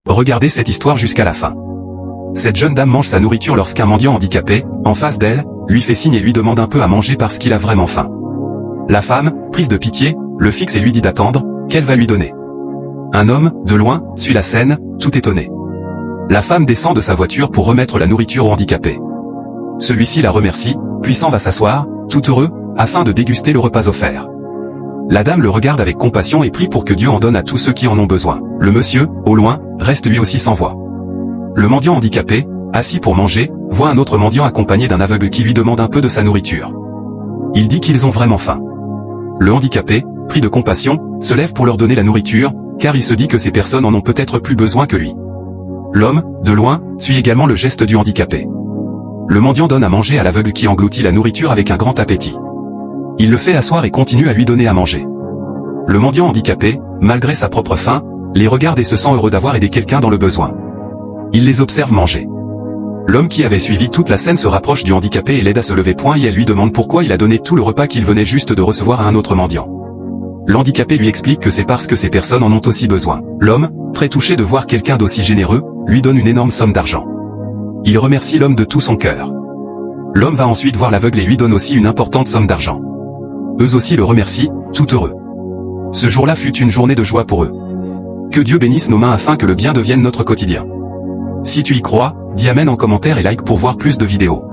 Regardez cette histoire jusqu'à la fin. Cette jeune dame mange sa nourriture lorsqu'un mendiant handicapé, en face d'elle, lui fait signe et lui demande un peu à manger parce qu'il a vraiment faim. La femme, prise de pitié, le fixe et lui dit d'attendre, qu'elle va lui donner. Un homme, de loin, suit la scène, tout étonné. La femme descend de sa voiture pour remettre la nourriture au handicapé. Celui-ci la remercie, puis s'en va s'asseoir, tout heureux, afin de déguster le repas offert. La dame le regarde avec compassion et prie pour que Dieu en donne à tous ceux qui en ont besoin. Le monsieur, au loin, reste lui aussi sans voix. Le mendiant handicapé, assis pour manger, voit un autre mendiant accompagné d'un aveugle qui lui demande un peu de sa nourriture. Il dit qu'ils ont vraiment faim. Le handicapé, pris de compassion, se lève pour leur donner la nourriture, car il se dit que ces personnes en ont peut-être plus besoin que lui. L'homme, de loin, suit également le geste du handicapé. Le mendiant donne à manger à l'aveugle qui engloutit la nourriture avec un grand appétit. Il le fait asseoir et continue à lui donner à manger. Le mendiant handicapé, malgré sa propre faim, les regarde et se sent heureux d'avoir aidé quelqu'un dans le besoin. Il les observe manger. L'homme qui avait suivi toute la scène se rapproche du handicapé et l'aide à se lever point et elle lui demande pourquoi il a donné tout le repas qu'il venait juste de recevoir à un autre mendiant. L'handicapé lui explique que c'est parce que ces personnes en ont aussi besoin. L'homme, très touché de voir quelqu'un d'aussi généreux, lui donne une énorme somme d'argent. Il remercie l'homme de tout son cœur. L'homme va ensuite voir l'aveugle et lui donne aussi une importante somme d'argent. Eux aussi le remercient, tout heureux. Ce jour-là fut une journée de joie pour eux. Que Dieu bénisse nos mains afin que le bien devienne notre quotidien. Si tu y crois, dis Amen en commentaire et like pour voir plus de vidéos.